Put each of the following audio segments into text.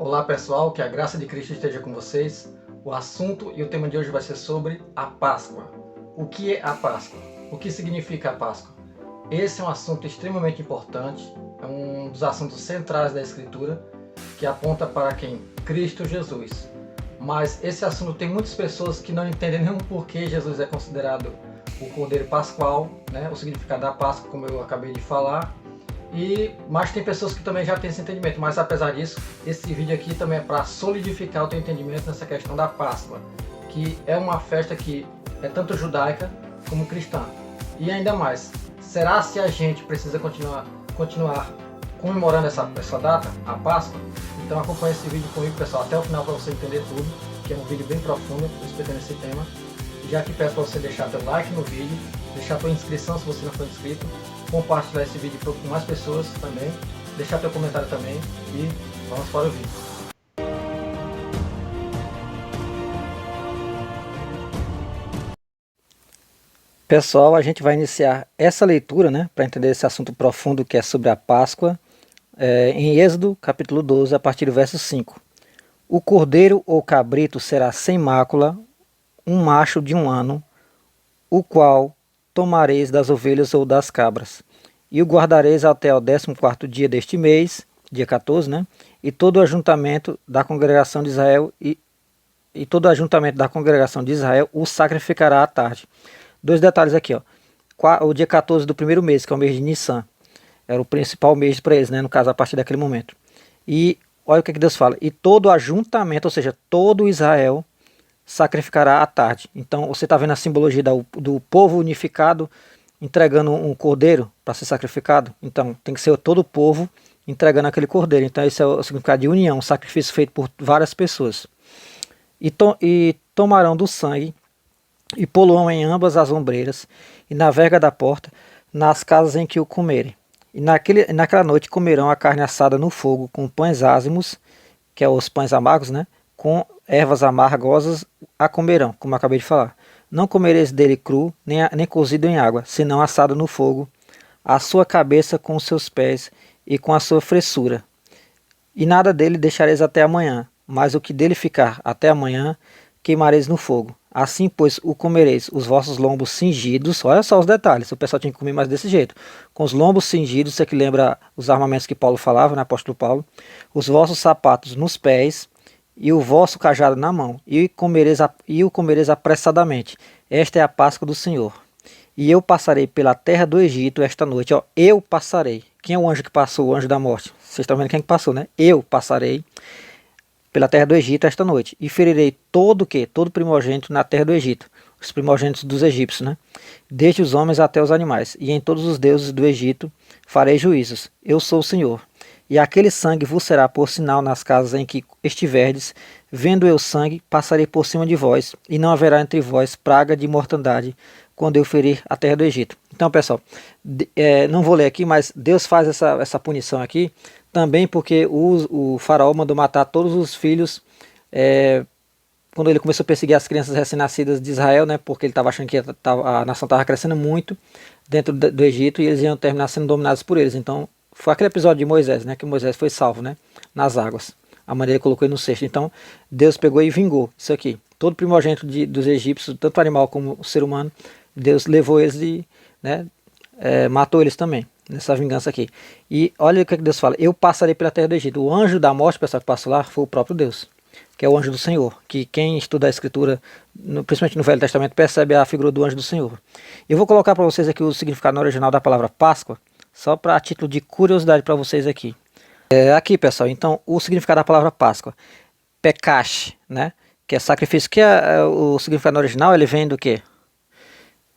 Olá pessoal, que a graça de Cristo esteja com vocês. O assunto e o tema de hoje vai ser sobre a Páscoa. O que é a Páscoa? O que significa a Páscoa? Esse é um assunto extremamente importante, é um dos assuntos centrais da Escritura, que aponta para quem? Cristo Jesus. Mas esse assunto tem muitas pessoas que não entendem nem o porquê Jesus é considerado o Cordeiro Pascual, né? O significado da Páscoa, como eu acabei de falar. Mas tem pessoas que também já têm esse entendimento, mas apesar disso, esse vídeo aqui também é para solidificar o teu entendimento nessa questão da Páscoa, que é uma festa que é tanto judaica como cristã. E ainda mais, será se a gente precisa continuar comemorando essa data, a Páscoa? Então acompanhe esse vídeo comigo, pessoal, até o final para você entender tudo, que é um vídeo bem profundo respeitando esse tema. Já que peço para você deixar teu like no vídeo, deixar tua inscrição se você não for inscrito, compartilhar esse vídeo com mais pessoas também, deixar teu comentário também e vamos para o vídeo. Pessoal, a gente vai iniciar essa leitura, né, para entender esse assunto profundo que é sobre a Páscoa, em Êxodo capítulo 12, a partir do verso 5. O cordeiro ou cabrito será sem mácula, um macho de 1 ano, o qual tomareis das ovelhas ou das cabras, e o guardareis até o 14º dia deste mês, dia 14, né? E todo o ajuntamento da congregação de Israel o sacrificará à tarde. Dois detalhes aqui, ó. O dia 14 do primeiro mês, que é o mês de Nissan, era o principal mês para eles, né? No caso, a partir daquele momento. E olha o que Deus fala. E todo o ajuntamento, ou seja, todo Israel, sacrificará à tarde. Então você está vendo a simbologia do povo unificado entregando um cordeiro para ser sacrificado. Então tem que ser todo o povo entregando aquele cordeiro. Então esse é o significado de união, um sacrifício feito por várias pessoas. E tomarão do sangue e poluão em ambas as ombreiras e na verga da porta, nas casas em que o comerem. E naquela noite comerão a carne assada no fogo com pães ázimos, que é os pães amargos, né? Com ervas amargosas a comerão, como eu acabei de falar. Não comereis dele cru, nem cozido em água, senão assado no fogo, a sua cabeça com os seus pés e com a sua fressura. E nada dele deixareis até amanhã, mas o que dele ficar até amanhã, queimareis no fogo. Assim, pois, o comereis, os vossos lombos cingidos. Olha só os detalhes, o pessoal tinha que comer mais desse jeito. Com os lombos cingidos, você que lembra os armamentos que Paulo falava, né, apóstolo Paulo. Os vossos sapatos nos pés e o vosso cajado na mão, e o comereis apressadamente. Esta é a Páscoa do Senhor. E eu passarei pela terra do Egito esta noite. Ó, eu passarei. Quem é o anjo que passou? O anjo da morte. Vocês estão vendo quem que passou, né? Eu passarei pela terra do Egito esta noite, e ferirei todo primogênito na terra do Egito, os primogênitos dos egípcios, né? Desde os homens até os animais, e em todos os deuses do Egito farei juízos. Eu sou o Senhor. E aquele sangue vos será por sinal nas casas em que estiverdes. Vendo eu sangue, passarei por cima de vós, e não haverá entre vós praga de mortandade, quando eu ferir a terra do Egito. Então, pessoal, não vou ler aqui, mas Deus faz essa punição aqui, também porque o faraó mandou matar todos os filhos, quando ele começou a perseguir as crianças recém-nascidas de Israel, né, porque ele estava achando que a nação estava crescendo muito dentro do Egito, e eles iam terminar sendo dominados por eles. Então, foi aquele episódio de Moisés, né, que Moisés foi salvo, né, nas águas. A maneira ele colocou ele no cesto. Então, Deus pegou e vingou isso aqui. Todo primogênito dos egípcios, tanto animal como o ser humano, Deus levou eles e, né, matou eles também, nessa vingança aqui. E olha o que Deus fala. Eu passarei pela terra do Egito. O anjo da morte, pessoal, que passou lá, foi o próprio Deus, que é o anjo do Senhor. Que quem estuda a Escritura, principalmente no Velho Testamento, percebe a figura do anjo do Senhor. Eu vou colocar para vocês aqui o significado original da palavra Páscoa, só para título de curiosidade para vocês aqui. Aqui, pessoal, então, o significado da palavra Páscoa. Pekash, né? Que é sacrifício. Que o significado original, ele vem do quê?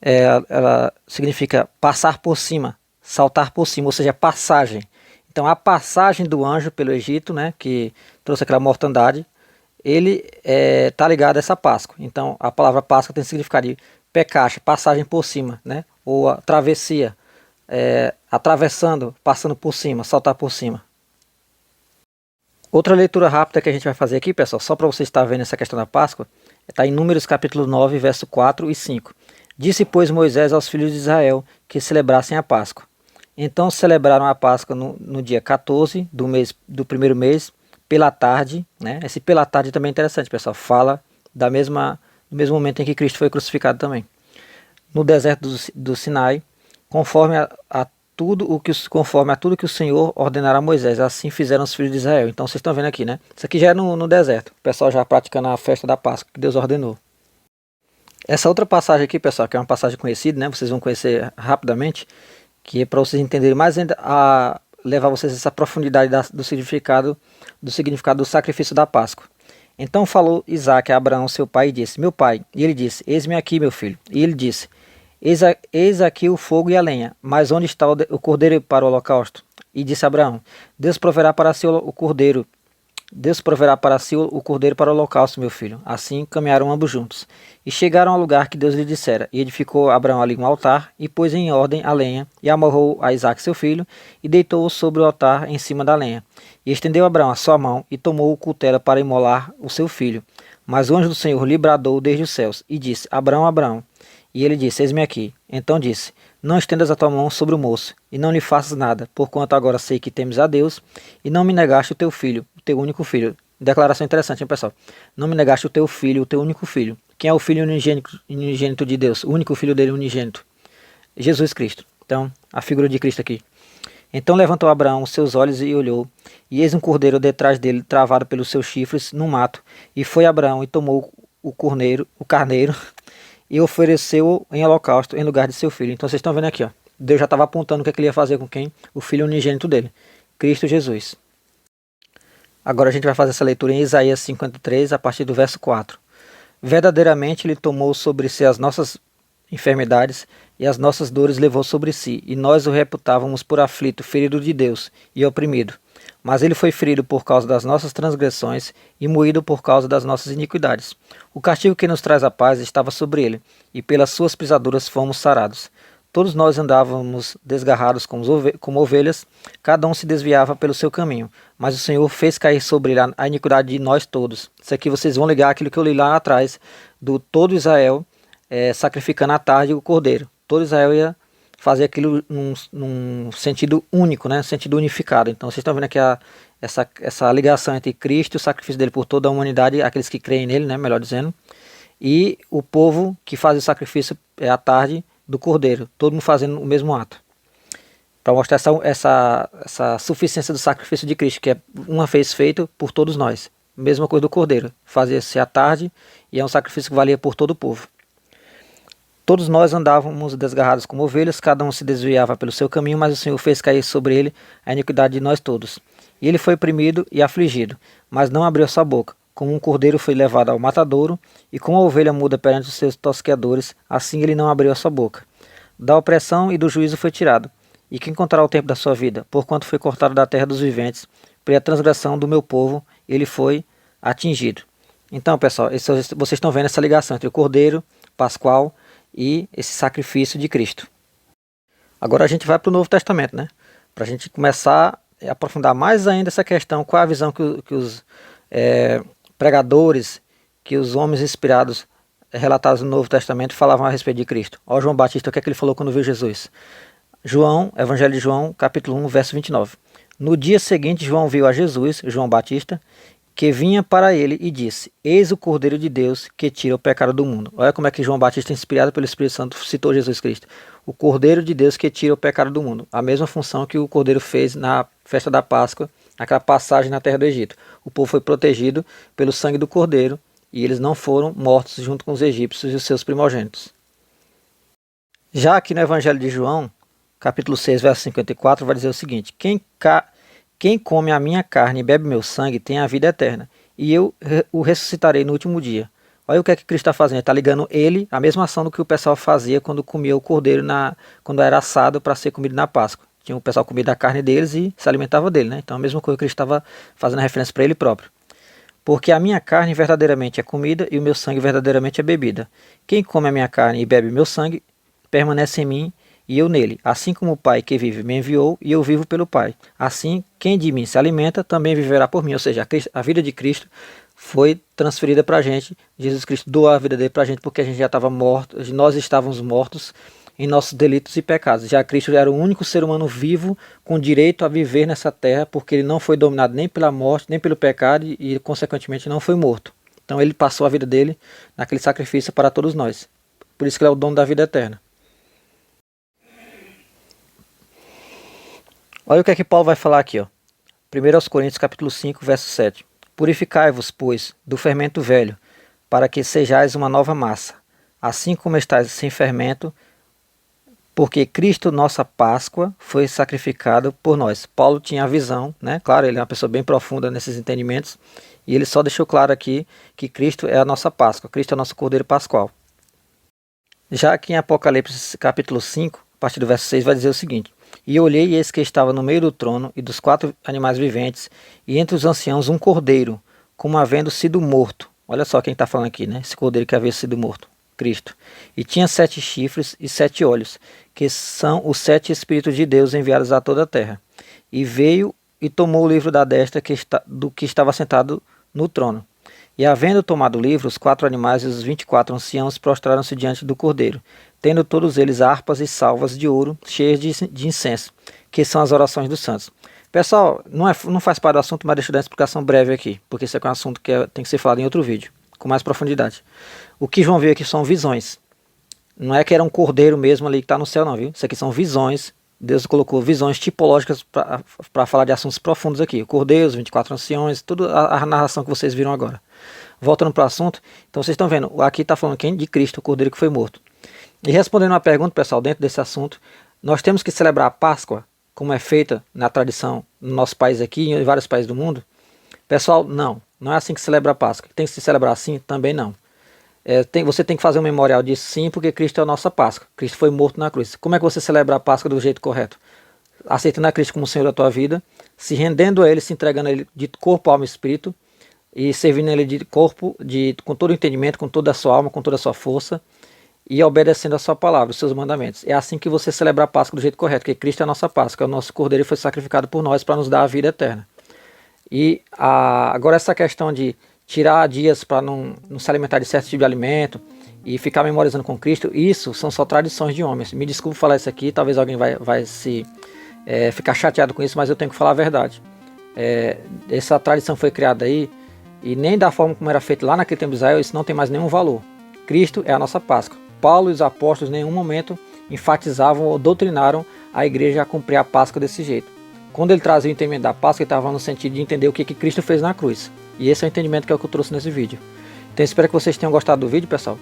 Ela significa passar por cima, saltar por cima, ou seja, passagem. Então, a passagem do anjo pelo Egito, né, que trouxe aquela mortandade, ele está ligado a essa Páscoa. Então, a palavra Páscoa tem significado de pekash, passagem por cima, né, ou a travessia, atravessando, passando por cima, saltar por cima. Outra leitura rápida que a gente vai fazer aqui, pessoal, só para você estar vendo essa questão da Páscoa, está em Números capítulo 9, verso 4 e 5. Disse, pois, Moisés aos filhos de Israel que celebrassem a Páscoa. Então celebraram a Páscoa no dia 14 do primeiro mês, pela tarde, né? Esse pela tarde também é interessante, pessoal. Fala do mesmo momento em que Cristo foi crucificado também. No deserto do Sinai, conforme a tudo o que o Senhor ordenara a Moisés, assim fizeram os filhos de Israel. Então vocês estão vendo aqui, né? Isso aqui já é no deserto, o pessoal já praticando a festa da Páscoa que Deus ordenou. Essa outra passagem aqui, pessoal, que é uma passagem conhecida, né? Vocês vão conhecer rapidamente, que é para vocês entenderem mais ainda, a levar vocês a essa profundidade do significado do sacrifício da Páscoa. Então falou Isaque a Abraão, seu pai, e disse: Meu pai. E ele disse: Eis-me aqui, meu filho. E ele disse: Eis aqui o fogo e a lenha, mas onde está o cordeiro para o holocausto? E disse Abraão: Deus proverá para si o cordeiro. Deus proverá para si o cordeiro para o holocausto, meu filho. Assim caminharam ambos juntos. E chegaram ao lugar que Deus lhe dissera. E edificou Abraão ali um altar, e pôs em ordem a lenha, e amarrou a Isaque seu filho, e deitou-o sobre o altar em cima da lenha. E estendeu Abraão a sua mão, e tomou o cutelo para imolar o seu filho. Mas o anjo do Senhor lhe bradou desde os céus, e disse: Abraão, Abraão. E ele disse: Eis-me aqui. Então disse: Não estendas a tua mão sobre o moço, e não lhe faças nada, porquanto agora sei que temes a Deus, e não me negaste o teu filho, o teu único filho. Declaração interessante, hein, pessoal? Não me negaste o teu filho, o teu único filho. Quem é o filho unigênito de Deus? O único filho dele unigênito? Jesus Cristo. Então, a figura de Cristo aqui. Então levantou Abraão os seus olhos e olhou, e eis um cordeiro detrás dele, travado pelos seus chifres, no mato. E foi Abraão e tomou o carneiro, e ofereceu-o em holocausto em lugar de seu filho. Então vocês estão vendo aqui, ó. Deus já estava apontando o que ele ia fazer com quem? O filho unigênito dele, Cristo Jesus. Agora a gente vai fazer essa leitura em Isaías 53, a partir do verso 4. Verdadeiramente ele tomou sobre si as nossas enfermidades e as nossas dores levou sobre si, e nós o reputávamos por aflito, ferido de Deus e oprimido. Mas ele foi ferido por causa das nossas transgressões e moído por causa das nossas iniquidades. O castigo que nos traz a paz estava sobre ele, e pelas suas pisaduras fomos sarados. Todos nós andávamos desgarrados como ovelhas, cada um se desviava pelo seu caminho, mas o Senhor fez cair sobre ele a iniquidade de nós todos. Isso aqui vocês vão ligar aquilo que eu li lá atrás, do todo Israel sacrificando à tarde o cordeiro. Todo Israel ia fazer aquilo num sentido único, né? Sentido unificado. Então vocês estão vendo aqui essa ligação entre Cristo, o sacrifício dele por toda a humanidade, aqueles que creem nele, né? Melhor dizendo, e o povo que faz o sacrifício à tarde do cordeiro, todo mundo fazendo o mesmo ato, para mostrar essa suficiência do sacrifício de Cristo, que é uma vez feito por todos nós. Mesma coisa do cordeiro, fazia-se à tarde e é um sacrifício que valia por todo o povo. Todos nós andávamos desgarrados como ovelhas, cada um se desviava pelo seu caminho, mas o Senhor fez cair sobre ele a iniquidade de nós todos. E ele foi oprimido e afligido, mas não abriu sua boca. Como um cordeiro foi levado ao matadouro, e como a ovelha muda perante os seus tosqueadores, assim ele não abriu a sua boca. Da opressão e do juízo foi tirado. E quem contará o tempo da sua vida? Porquanto foi cortado da terra dos viventes, pela transgressão do meu povo, ele foi atingido. Então, pessoal, vocês estão vendo essa ligação entre o cordeiro pascual e esse sacrifício de Cristo. Agora a gente vai para o Novo Testamento, né? Para a gente começar a aprofundar mais ainda essa questão, qual a visão que os pregadores, que os homens inspirados relatados no Novo Testamento falavam a respeito de Cristo. Olha João Batista, o que é que ele falou quando viu Jesus? Evangelho de João, capítulo 1, verso 29. No dia seguinte, João viu a Jesus, João Batista, que vinha para ele e disse: Eis o Cordeiro de Deus que tira o pecado do mundo. Olha como é que João Batista, inspirado pelo Espírito Santo, citou Jesus Cristo. O Cordeiro de Deus que tira o pecado do mundo. A mesma função que o Cordeiro fez na festa da Páscoa, naquela passagem na terra do Egito. O povo foi protegido pelo sangue do Cordeiro e eles não foram mortos junto com os egípcios e os seus primogênitos. Já aqui no Evangelho de João, capítulo 6, verso 54, vai dizer o seguinte: Quem come a minha carne e bebe meu sangue tem a vida eterna, e eu o ressuscitarei no último dia. Olha o que é que Cristo está fazendo. Ele está ligando a mesma ação do que o pessoal fazia quando comia o cordeiro, quando era assado para ser comido na Páscoa. Tinha o pessoal comia a carne deles e se alimentava dele, né? Então a mesma coisa que Cristo estava fazendo a referência para ele próprio. Porque a minha carne verdadeiramente é comida e o meu sangue verdadeiramente é bebida. Quem come a minha carne e bebe meu sangue permanece em mim e eu nele. Assim como o Pai que vive me enviou e eu vivo pelo Pai. Assim, quem de mim se alimenta também viverá por mim. Ou seja, a vida de Cristo foi transferida para a gente. Jesus Cristo doou a vida dele para a gente porque a gente já estava morto, nós estávamos mortos em nossos delitos e pecados. Já Cristo era o único ser humano vivo com direito a viver nessa terra, porque ele não foi dominado nem pela morte, nem pelo pecado e consequentemente não foi morto. Então ele passou a vida dele naquele sacrifício para todos nós. Por isso que ele é o dono da vida eterna. Olha o que é que Paulo vai falar aqui, ó. 1 Coríntios capítulo 5, verso 7. Purificai-vos, pois, do fermento velho, para que sejais uma nova massa, assim como estáis sem fermento, porque Cristo, nossa Páscoa, foi sacrificado por nós. Paulo tinha a visão, né? Claro, ele é uma pessoa bem profunda nesses entendimentos, e ele só deixou claro aqui que Cristo é a nossa Páscoa, Cristo é o nosso Cordeiro Pascual. Já aqui em Apocalipse capítulo 5, a partir do verso 6, vai dizer o seguinte: E olhei, e eis que estava no meio do trono e dos 4 animais viventes, e entre os anciãos um cordeiro, como havendo sido morto. Olha só quem está falando aqui, né? Esse cordeiro que havia sido morto, Cristo. E tinha 7 chifres e 7 olhos, que são os 7 Espíritos de Deus enviados a toda a terra. E veio e tomou o livro da destra do que estava sentado no trono. E havendo tomado o livro, os 4 animais e os 24 anciãos prostraram-se diante do cordeiro, tendo todos eles harpas e salvas de ouro cheias de incenso, que são as orações dos santos. Pessoal, não faz parte do assunto, mas deixa eu dar uma explicação breve aqui, porque isso é um assunto que tem que ser falado em outro vídeo, com mais profundidade. O que João viu aqui são visões. Não é que era um cordeiro mesmo ali que está no céu, não, viu? Isso aqui são visões. Deus colocou visões tipológicas para falar de assuntos profundos aqui. O cordeiro, os 24 anciões, toda a narração que vocês viram agora. Voltando para o assunto, então vocês estão vendo, aqui está falando quem? De Cristo, o cordeiro que foi morto. E respondendo uma pergunta, pessoal, dentro desse assunto, nós temos que celebrar a Páscoa, como é feita na tradição no nosso país aqui e em vários países do mundo? Pessoal, não é assim que se celebra a Páscoa. Tem que se celebrar assim? Também não. Você tem que fazer um memorial disso sim, porque Cristo é a nossa Páscoa. Cristo foi morto na cruz. Como é que você celebra a Páscoa do jeito correto? Aceitando a Cristo como Senhor da tua vida, se rendendo a Ele, se entregando a Ele de corpo, alma e espírito, e servindo a Ele de corpo, com todo o entendimento, com toda a sua alma, com toda a sua força, e obedecendo a sua palavra, os seus mandamentos. É assim que você celebra a Páscoa do jeito correto, porque Cristo é a nossa Páscoa, é o nosso Cordeiro e foi sacrificado por nós para nos dar a vida eterna. E agora essa questão de tirar dias para não se alimentar de certo tipo de alimento e ficar memorizando com Cristo, isso são só tradições de homens. Me desculpe falar isso aqui, talvez alguém vai ficar chateado com isso, mas eu tenho que falar a verdade. Essa tradição foi criada aí, e nem da forma como era feito lá naquele tempo de Israel, isso não tem mais nenhum valor. Cristo é a nossa Páscoa. Paulo e os apóstolos em nenhum momento enfatizavam ou doutrinaram a igreja a cumprir a Páscoa desse jeito. Quando ele trazia o entendimento da Páscoa, ele estava no sentido de entender o que Cristo fez na cruz. E esse é o entendimento que é o que eu trouxe nesse vídeo. Então espero que vocês tenham gostado do vídeo, pessoal.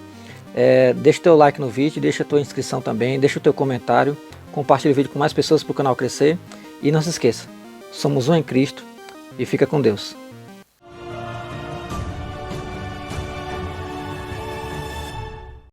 Deixa o teu like no vídeo, deixa a tua inscrição também, deixa o teu comentário, compartilha o vídeo com mais pessoas para o canal crescer. E não se esqueça, somos um em Cristo e fica com Deus.